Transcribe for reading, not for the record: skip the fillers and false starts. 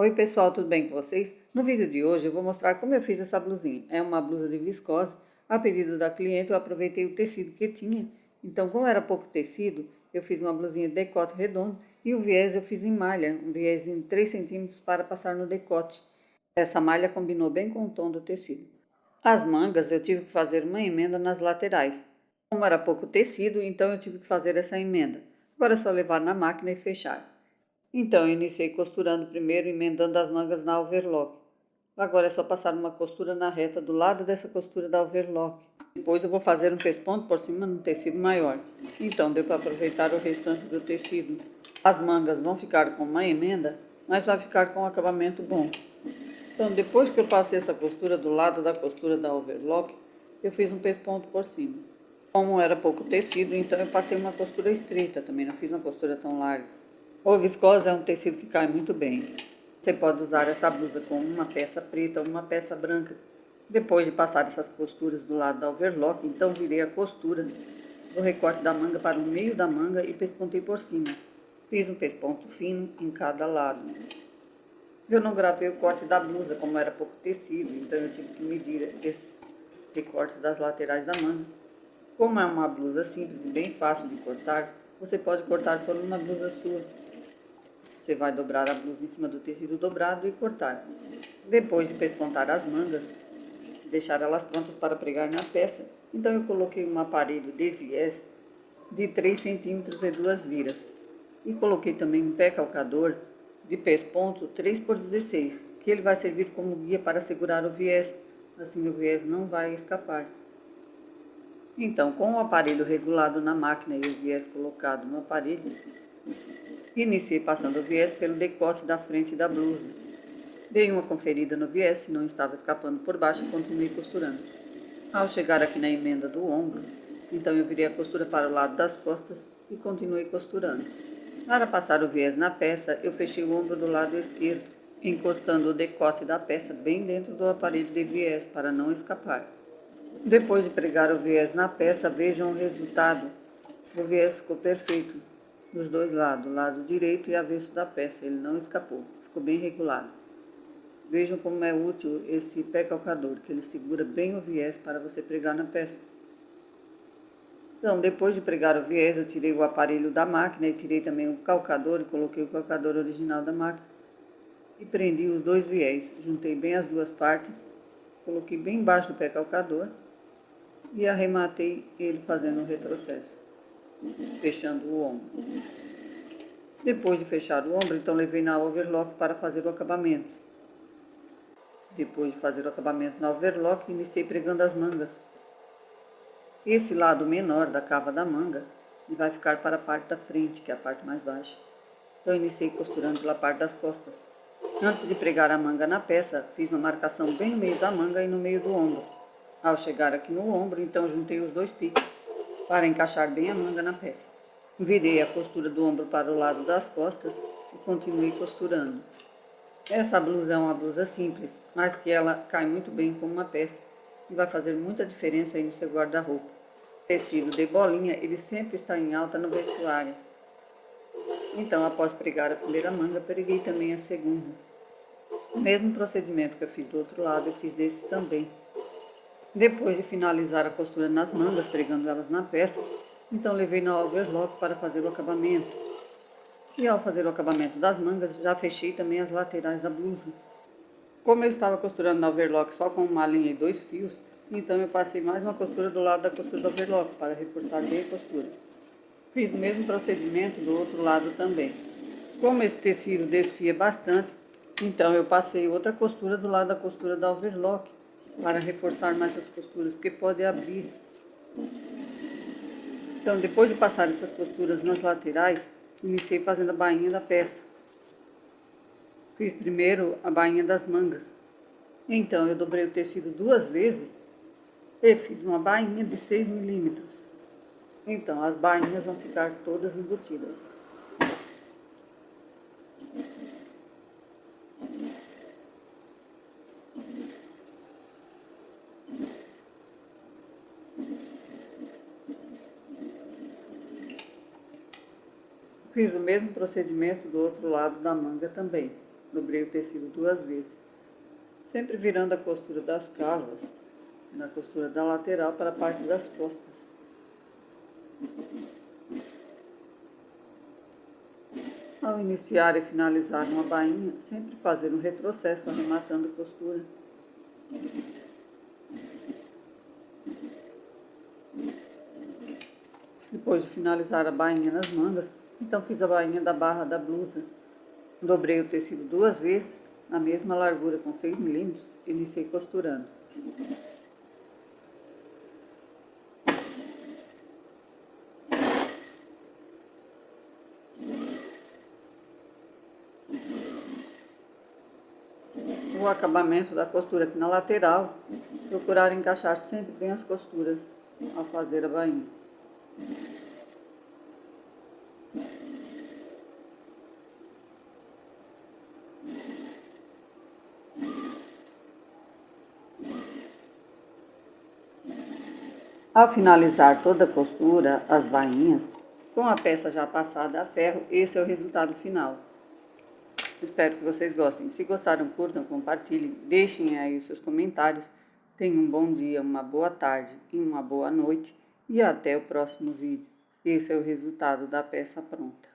Oi pessoal, tudo bem com vocês? No vídeo de hoje eu vou mostrar como eu fiz essa blusinha. É uma blusa de viscose. A pedido da cliente eu aproveitei o tecido que tinha. Então, como era pouco tecido, eu fiz uma blusinha de decote redondo e o viés eu fiz em malha, um viés em 3 centímetros para passar no decote. Essa malha combinou bem com o tom do tecido. As mangas eu tive que fazer uma emenda nas laterais. Como era pouco tecido, então eu tive que fazer essa emenda. Agora é só levar na máquina e fechar. Então, eu iniciei costurando primeiro, emendando as mangas na overlock. Agora é só passar uma costura na reta do lado dessa costura da overlock. Depois eu vou fazer um pesponto por cima no tecido maior. Então, deu para aproveitar o restante do tecido. As mangas vão ficar com uma emenda, mas vai ficar com um acabamento bom. Então, depois que eu passei essa costura do lado da costura da overlock, eu fiz um pesponto por cima. Como era pouco tecido, então eu passei uma costura estreita também, não fiz uma costura tão larga. O viscose é um tecido que cai muito bem. Você pode usar essa blusa com uma peça preta ou uma peça branca. Depois de passar essas costuras do lado da overlock, então virei a costura do recorte da manga para o meio da manga e pespontei por cima. Fiz um pesponto fino em cada lado. Eu não gravei o corte da blusa, como era pouco tecido, então eu tive que medir esses recortes das laterais da manga. Como é uma blusa simples e bem fácil de cortar, você pode cortar por uma blusa sua. Você vai dobrar a blusa em cima do tecido dobrado e cortar. Depois de pespontar as mangas, deixar elas prontas para pregar na peça, então eu coloquei um aparelho de viés de 3 centímetros e 2 viras. E coloquei também um pé calcador de pesponto 3x16, que ele vai servir como guia para segurar o viés, assim o viés não vai escapar. Então, com o aparelho regulado na máquina e o viés colocado no aparelho, iniciei passando o viés pelo decote da frente da blusa. Dei uma conferida no viés, se não estava escapando por baixo, e continuei costurando. Ao chegar aqui na emenda do ombro, então eu virei a costura para o lado das costas e continuei costurando. Para passar o viés na peça, eu fechei o ombro do lado esquerdo, encostando o decote da peça bem dentro do aparelho de viés para não escapar. Depois de pregar o viés na peça, vejam o resultado. O viés ficou perfeito dos dois lados, o lado direito e avesso da peça, ele não escapou, ficou bem regulado. Vejam como é útil esse pé calcador, que ele segura bem o viés para você pregar na peça. Então, depois de pregar o viés, eu tirei o aparelho da máquina e tirei também o calcador e coloquei o calcador original da máquina e prendi os dois viés. Juntei bem as duas partes, coloquei bem embaixo do pé calcador e arrematei ele fazendo um retrocesso, fechando o ombro. Depois de fechar o ombro, então levei na overlock para fazer o acabamento. Depois de fazer o acabamento na overlock, iniciei pregando as mangas. Esse lado menor da cava da manga vai ficar para a parte da frente, que é a parte mais baixa. Então iniciei costurando pela parte das costas. Antes de pregar a manga na peça, fiz uma marcação bem no meio da manga e no meio do ombro. Ao chegar aqui no ombro, então juntei os dois picos para encaixar bem a manga na peça. Virei a costura do ombro para o lado das costas e continuei costurando. Essa blusa é uma blusa simples, mas que ela cai muito bem como uma peça e vai fazer muita diferença aí no seu guarda-roupa. Tecido de bolinha, ele sempre está em alta no vestuário. Então, após pregar a primeira manga, preguei também a segunda. O mesmo procedimento que eu fiz do outro lado, eu fiz desse também. Depois de finalizar a costura nas mangas, pregando elas na peça, então levei na overlock para fazer o acabamento. E ao fazer o acabamento das mangas, já fechei também as laterais da blusa. Como eu estava costurando na overlock só com uma linha e 2 fios, então eu passei mais uma costura do lado da costura da overlock para reforçar bem a costura. Fiz o mesmo procedimento do outro lado também. Como esse tecido desfia bastante, então eu passei outra costura do lado da costura da overlock para reforçar mais as costuras, porque pode abrir. Então, depois de passar essas costuras nas laterais, iniciei fazendo a bainha da peça. Fiz primeiro a bainha das mangas. Então, eu dobrei o tecido 2 vezes e fiz uma bainha de 6 milímetros. Então, as bainhas vão ficar todas embutidas. Fiz o mesmo procedimento do outro lado da manga também. Dobrei o tecido 2 vezes, sempre virando a costura das cavas, na costura da lateral para a parte das costas. Ao iniciar e finalizar uma bainha, sempre fazer um retrocesso arrematando a costura. Depois de finalizar a bainha nas mangas, então fiz a bainha da barra da blusa. Dobrei o tecido 2 vezes, na mesma largura com 6 milímetros, e iniciei costurando. O acabamento da costura aqui na lateral, procurar encaixar sempre bem as costuras ao fazer a bainha. Ao finalizar toda a costura, as bainhas, com a peça já passada a ferro, esse é o resultado final. Espero que vocês gostem. Se gostaram, curtam, compartilhem, deixem aí os seus comentários. Tenham um bom dia, uma boa tarde e uma boa noite. E até o próximo vídeo. Esse é o resultado da peça pronta.